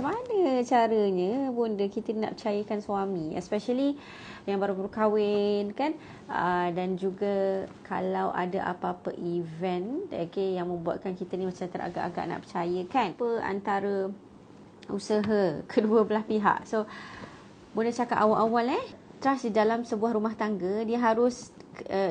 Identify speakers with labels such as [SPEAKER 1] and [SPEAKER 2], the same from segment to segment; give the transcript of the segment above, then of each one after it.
[SPEAKER 1] macam mana caranya bunda kita nak percayakan suami, especially yang baru berkahwin kan, dan juga kalau ada apa-apa event yang membuatkan kita ni macam teragak-agak nak percaya kan, apa antara usaha kedua belah pihak. So bunda cakap awal-awal trust di dalam sebuah rumah tangga dia harus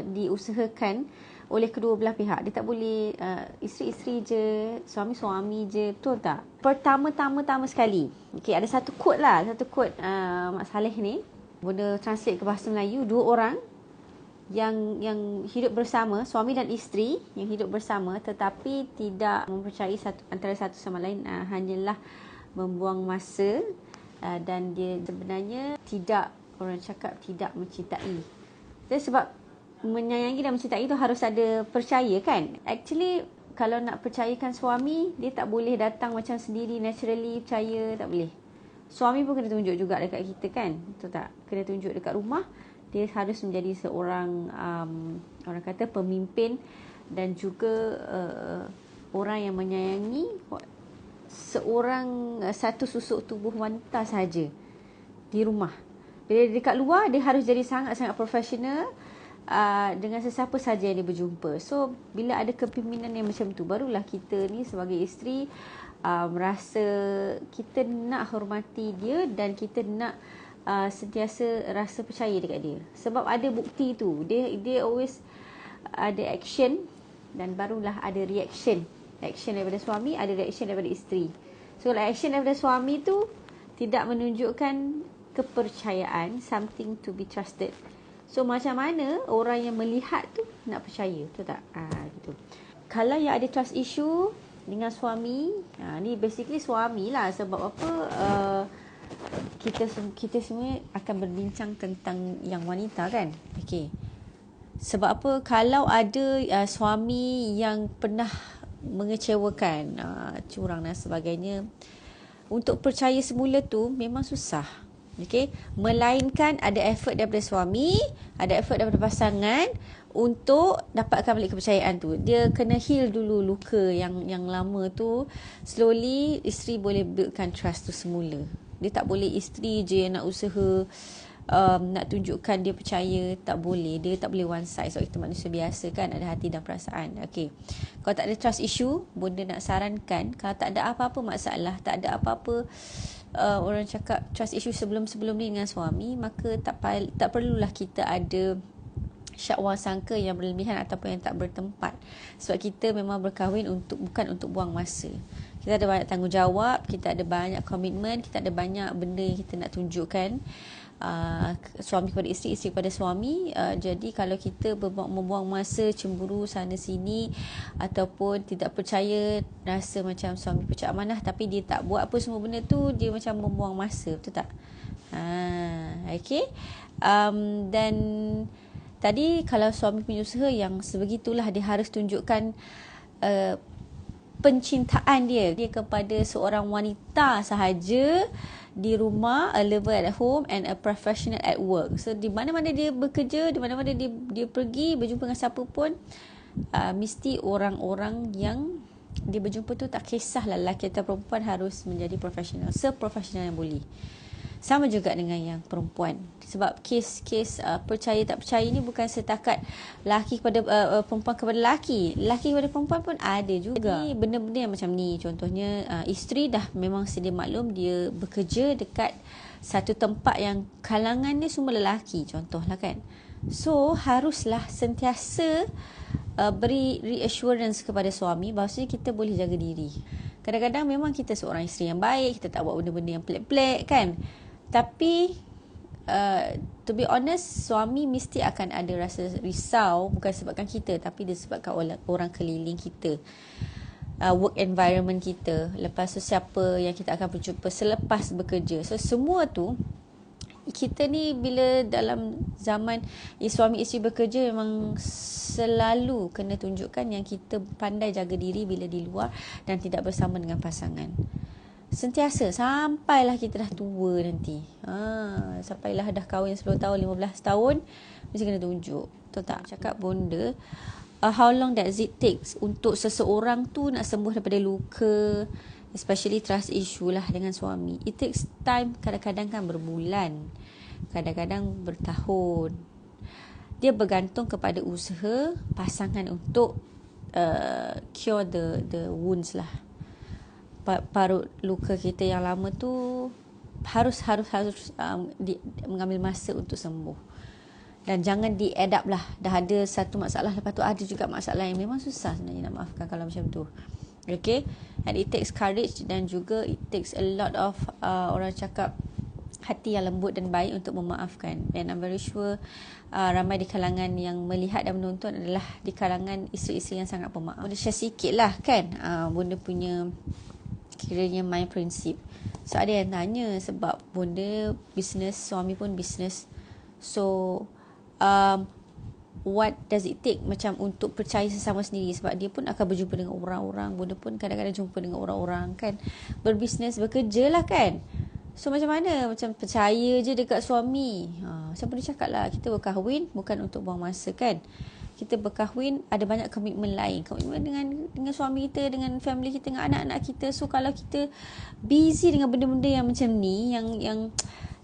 [SPEAKER 1] diusahakan oleh kedua belah pihak. Dia tak boleh isteri-isteri je, suami-suami je, betul tak? Pertama-tama sekali, ada satu quote Mak Saleh ni, bunda translate ke bahasa Melayu, dua orang yang hidup bersama, suami dan isteri yang hidup bersama tetapi tidak mempercayai antara satu sama lain, hanyalah membuang masa, dan dia sebenarnya tidak, orang cakap tidak mencintai. Sebab menyayangi dan mencintai itu harus ada percaya kan. Actually kalau nak percayakan suami, dia tak boleh datang macam sendiri naturally percaya, tak boleh. Suami pun kena tunjuk juga dekat kita kan, betul tak? Kena tunjuk dekat rumah. Dia harus menjadi seorang orang kata pemimpin dan juga orang yang menyayangi satu susuk tubuh wanita saja di rumah. Bila dia dekat luar, dia harus jadi sangat-sangat profesional dengan sesiapa saja yang dia berjumpa. So bila ada kepimpinan yang macam tu, barulah kita ni sebagai isteri merasa kita nak hormati dia dan kita nak sentiasa rasa percaya dekat dia. Sebab ada bukti tu, dia always ada action dan barulah ada reaction daripada suami, ada reaction daripada isteri. So kalau action daripada suami tu tidak menunjukkan kepercayaan, something to be trusted, so macam mana orang yang melihat tu nak percaya, betul tak? Gitu. Kalau yang ada trust issue dengan suami, ni basically suami lah. Sebab apa? Kita semua akan berbincang tentang yang wanita kan. Sebab apa? Kalau ada suami yang pernah mengecewakan, curang dan sebagainya, untuk percaya semula tu memang susah. Melainkan ada effort daripada suami, ada effort daripada pasangan untuk dapatkan balik kepercayaan tu. Dia kena heal dulu luka yang lama tu. Slowly isteri boleh buildkan trust tu semula. Dia tak boleh isteri je yang nak usaha nak tunjukkan dia percaya. Tak boleh. Dia tak boleh one side. Sebab kita manusia biasa kan, ada hati dan perasaan. Kalau tak ada trust issue, bunda nak sarankan, kalau tak ada apa-apa masalah, tak ada apa-apa orang cakap trust issue sebelum ni dengan suami, maka tak perlulah kita ada syakwa sangka yang berlebihan ataupun yang tak bertempat. Sebab kita memang berkahwin bukan untuk buang masa. Kita ada banyak tanggungjawab, kita ada banyak komitmen, kita ada banyak benda yang kita nak tunjukkan, suami kepada isteri, isteri kepada suami. Jadi kalau kita membuang masa cemburu sana sini ataupun tidak percaya, rasa macam suami percaya amanah tapi dia tak buat apa semua benda tu, dia macam membuang masa, betul tak? Dan tadi kalau suami punya usaha yang sebegitulah, dia harus tunjukkan pencintaan dia kepada seorang wanita sahaja di rumah, a lover at home and a professional at work. So di mana-mana dia bekerja, di mana-mana dia pergi berjumpa dengan siapa pun, mesti orang-orang yang dia berjumpa tu, tak kisahlah lelaki atau perempuan, harus menjadi profesional, seprofesional yang boleh. Sama juga dengan yang perempuan. Sebab kes percaya tak percaya ni bukan setakat lelaki kepada perempuan kepada lelaki. Lelaki kepada perempuan pun ada juga. Jadi benda-benda yang macam ni, contohnya isteri dah memang sedia maklum dia bekerja dekat satu tempat yang kalangan dia semua lelaki, contohlah kan. So haruslah sentiasa beri reassurance kepada suami bahawasanya kita boleh jaga diri. Kadang-kadang memang kita seorang isteri yang baik, kita tak buat benda-benda yang pelik-pelik kan. Tapi to be honest, suami mesti akan ada rasa risau, bukan sebabkan kita, tapi disebabkan orang keliling kita, work environment kita, lepas tu siapa yang kita akan berjumpa selepas bekerja. So semua tu, kita ni bila dalam zaman suami isteri bekerja, memang selalu kena tunjukkan yang kita pandai jaga diri bila di luar dan tidak bersama dengan pasangan. Sentiasa sampailah kita dah tua nanti, sampailah dah kahwin 10 tahun 15 tahun, mesti kena tunjuk, betul tak? Cakap bunda, how long does it takes untuk seseorang tu nak sembuh daripada luka especially trust issue lah dengan suami. It takes time, kadang-kadang kan berbulan, kadang-kadang bertahun. Dia bergantung kepada usaha pasangan untuk cure the wounds lah. Parut luka kita yang lama tu harus mengambil masa untuk sembuh. Dan jangan di-add up lah. Dah ada satu masalah, lepas tu ada juga masalah yang memang susah sebenarnya nak maafkan kalau macam tu. Okay, and it takes courage, dan juga it takes a lot of orang cakap hati yang lembut dan baik untuk memaafkan. And I'm very sure ramai di kalangan yang melihat dan menonton adalah di kalangan isteri-isteri yang sangat pemaaf. Boleh share sikit lah kan, Bonda punya kiranya my prinsip. So ada yang tanya, sebab Bonda bisnes, suami pun bisnes, so what does it take macam untuk percaya sesama sendiri, sebab dia pun akan berjumpa dengan orang-orang, Bonda pun kadang-kadang jumpa dengan orang-orang kan, berbisnes, bekerja lah kan. So macam mana, macam percaya je dekat suami. Macam Bonda cakap lah, kita berkahwin bukan untuk buang masa kan. Kita berkahwin ada banyak komitmen lain, komitmen dengan suami kita, dengan family kita, dengan anak-anak kita. So kalau kita busy dengan benda-benda yang macam ni, yang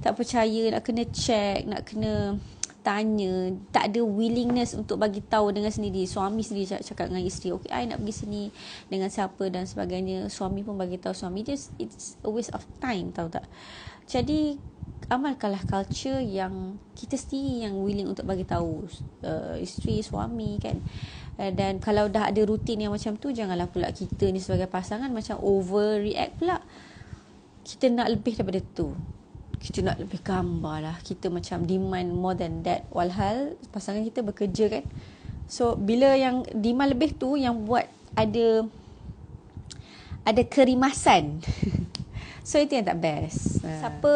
[SPEAKER 1] tak percaya, nak kena check, nak kena tanya, tak ada willingness untuk bagi tahu dengan sendiri. Suami sendiri cakap dengan isteri, okay, I nak pergi sini dengan siapa dan sebagainya. Suami pun bagi tahu suami. It's a waste of time, tahu tak? Jadi amalkanlah culture yang kita sendiri yang willing untuk bagi tahu isteri, suami kan. Dan kalau dah ada rutin yang macam tu, janganlah pula kita ni sebagai pasangan macam overreact pula. Kita nak lebih daripada tu, kita nak lebih gambar lah, kita macam demand more than that, walhal pasangan kita bekerja kan. So bila yang demand lebih tu yang buat ada kerimasan so itu yang tak best. Siapa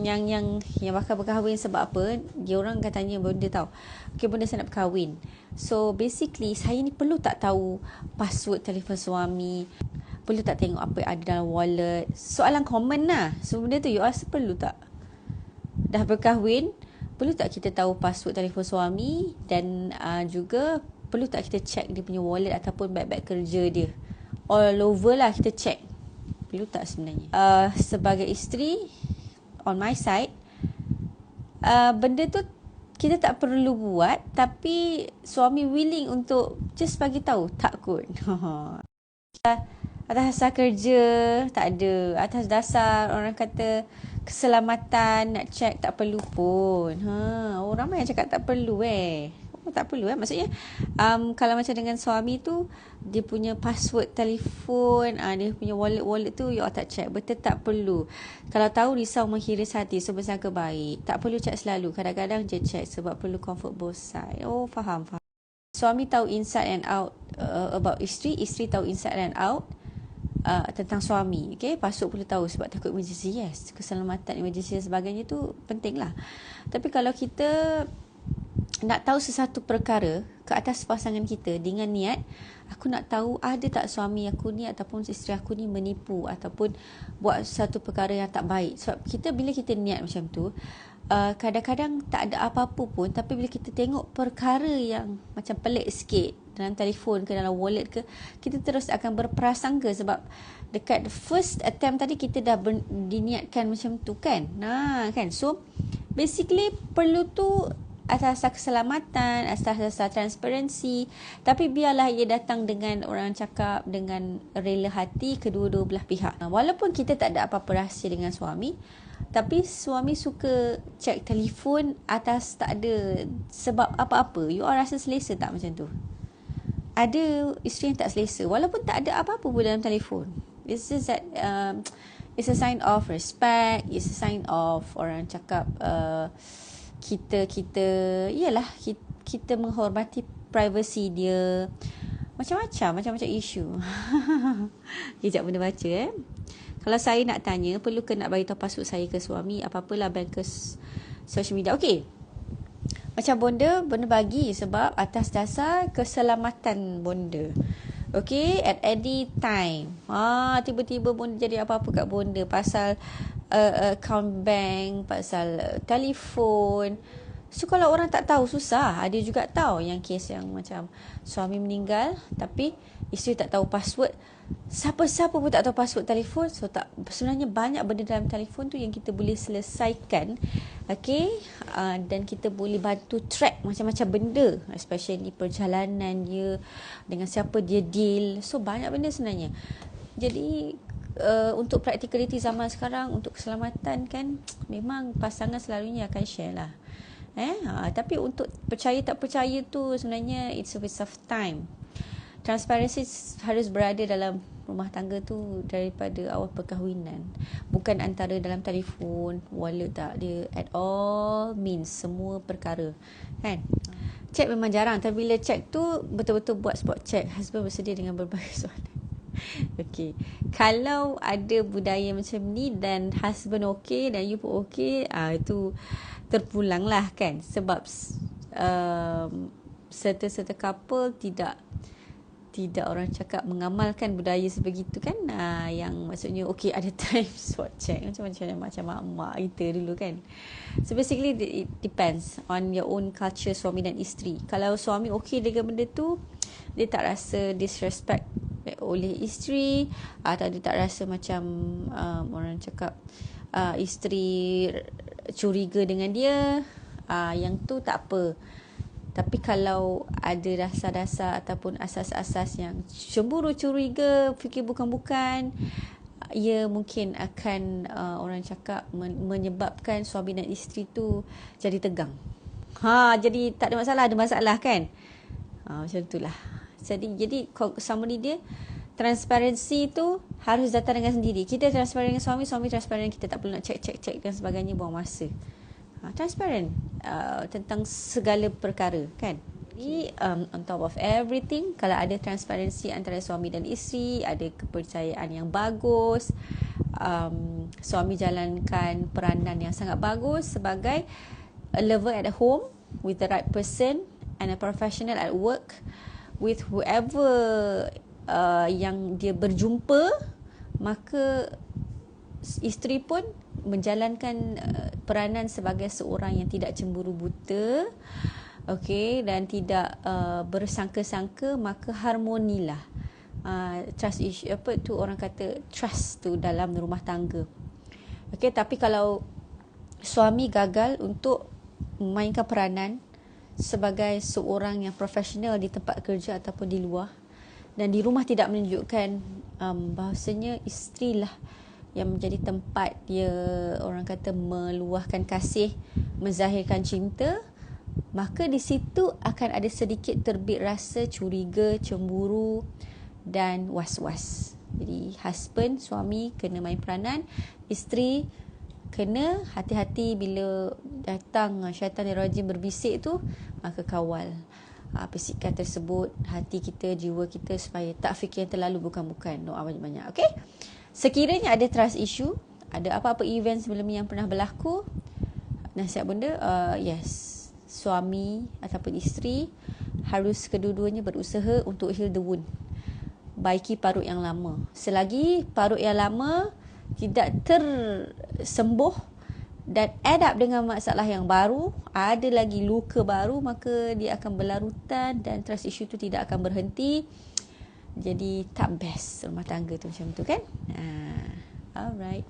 [SPEAKER 1] yang bakal berkahwin sebab apa, dia orang akan tanya Bonda tahu, okay Bonda saya nak berkahwin, so basically saya ni perlu tak tahu password telefon suami, perlu tak tengok apa yang ada dalam wallet. Soalan common lah. So benda tu you rasa perlu tak? Dah berkahwin, perlu tak kita tahu password telefon suami, dan juga perlu tak kita check dia punya wallet ataupun beg-beg kerja dia, all over lah kita check. Perlu tak sebenarnya? Sebagai isteri, on my side, benda tu kita tak perlu buat, tapi suami willing untuk just bagi tahu, tak kot. Atas dasar kerja, tak ada. Atas dasar orang kata keselamatan, nak check, tak perlu pun. Orang ramai yang cakap tak perlu tak perlu maksudnya kalau macam dengan suami tu, dia punya password telefon, dia punya wallet tu you all tak check, betul tak perlu. Kalau tahu risau menghiris hati, so bersangka baik, tak perlu check selalu, kadang-kadang je check sebab perlu comfort both side. Faham. Suami tahu inside and out about isteri tahu inside and out tentang suami. Okay, password perlu tahu sebab takut emergency. Yes, keselamatan emergency dan sebagainya tu penting lah. Tapi kalau kita nak tahu sesuatu perkara ke atas pasangan kita dengan niat, aku nak tahu ada tak suami aku ni ataupun isteri aku ni menipu ataupun buat satu perkara yang tak baik. Sebab kita bila kita niat macam tu, kadang-kadang tak ada apa-apa pun, tapi bila kita tengok perkara yang macam pelik sikit dalam telefon ke dalam wallet ke, kita terus akan berprasangka sebab dekat first attempt tadi kita dah diniatkan macam tu kan. Kan, so basically perlu tu atas dasar keselamatan, atas dasar transparansi, tapi biarlah ia datang dengan orang cakap dengan rela hati kedua-dua belah pihak. Walaupun kita tak ada apa-apa rahsia dengan suami, tapi suami suka cek telefon atas tak ada sebab apa-apa, you all rasa selesa tak macam tu? Ada isteri yang tak selesa walaupun tak ada apa-apa pun dalam telefon. It's just that it's a sign of respect, it's a sign of orang cakap kita menghormati privacy dia. Macam-macam isu. Kejap benda baca Kalau saya nak tanya, perlu ke nak bagi tahu password saya ke suami, apa-apalah bank ke social media. Okey, macam Bonda bagi sebab atas dasar keselamatan Bonda. Okay, at any time tiba-tiba Bonda jadi apa-apa kat Bonda pasal account bank, pasal telefon. So kalau orang tak tahu susah. Ada juga tahu yang kes yang macam suami meninggal tapi isteri tak tahu password, siapa-siapa pun tak tahu password telefon. So sebenarnya banyak benda dalam telefon tu yang kita boleh selesaikan, okay, dan kita boleh bantu track macam-macam benda, especially perjalanan dia, dengan siapa dia deal. So banyak benda sebenarnya. Jadi untuk practicality zaman sekarang, untuk keselamatan kan, memang pasangan selalunya akan share lah. Tapi untuk percaya tak percaya tu sebenarnya it's a waste of time. Transparansi harus berada dalam rumah tangga tu daripada awal perkahwinan, bukan antara dalam telefon, wallet tak, dia at all means semua perkara kan. Cek memang jarang, tapi bila cek tu betul-betul buat spot check. Husband bersedia dengan berbagai soalan. Okay, kalau ada budaya macam ni dan husband okay dan you pun okay, itu terpulang lah kan. Sebab serta-serta couple tidak orang cakap mengamalkan budaya sebegitu kan, yang maksudnya okay ada time spot check macam mak kita dulu kan. So basically it depends on your own culture, suami dan isteri. Kalau suami okay dengan benda tu, dia tak rasa disrespect oleh isteri, atau dia tak rasa macam orang cakap isteri curiga dengan dia, yang tu tak apa. Tapi kalau ada dasar-dasar ataupun asas-asas yang cemburu, curiga, fikir bukan-bukan, ia mungkin akan orang cakap menyebabkan suami dan isteri tu jadi tegang. Jadi tak ada masalah kan. Macam itulah. Jadi summary dia, transparansi tu harus datang dengan sendiri. Kita transparan dengan suami transparan dengan kita, tak perlu nak cek dan sebagainya, buang masa. Transparent tentang segala perkara kan. Jadi on top of everything, kalau ada transparansi antara suami dan isteri, ada kepercayaan yang bagus, suami jalankan peranan yang sangat bagus sebagai a lover at home with the right person and a professional at work with whoever yang dia berjumpa, maka isteri pun menjalankan peranan sebagai seorang yang tidak cemburu buta, okay, dan tidak bersangka-sangka, maka harmonilah. Trust issue, apa tu orang kata, trust tu dalam rumah tangga. Okay, tapi kalau suami gagal untuk memainkan peranan sebagai seorang yang profesional di tempat kerja ataupun di luar, dan di rumah tidak menunjukkan bahawasanya isteri lah yang menjadi tempat dia, orang kata, meluahkan kasih, menzahirkan cinta, maka di situ akan ada sedikit terbit rasa curiga, cemburu dan was-was. Jadi husband, suami kena main peranan, isteri kena hati-hati bila datang syaitan dan rajim berbisik tu, maka kawal bisikan tersebut, hati kita, jiwa kita, supaya tak fikir yang terlalu bukan-bukan. Doa banyak-banyak. Okay, sekiranya ada trust issue, ada apa-apa event sebelum ni yang pernah berlaku, nasihat benda, yes, suami ataupun isteri harus kedua-duanya berusaha untuk heal the wound, baiki parut yang lama. Selagi parut yang lama tidak tersembuh dan add up dengan masalah yang baru, ada lagi luka baru, maka dia akan berlarutan dan trust issue tu tidak akan berhenti. Jadi tak best rumah tangga tu macam tu kan. Alright.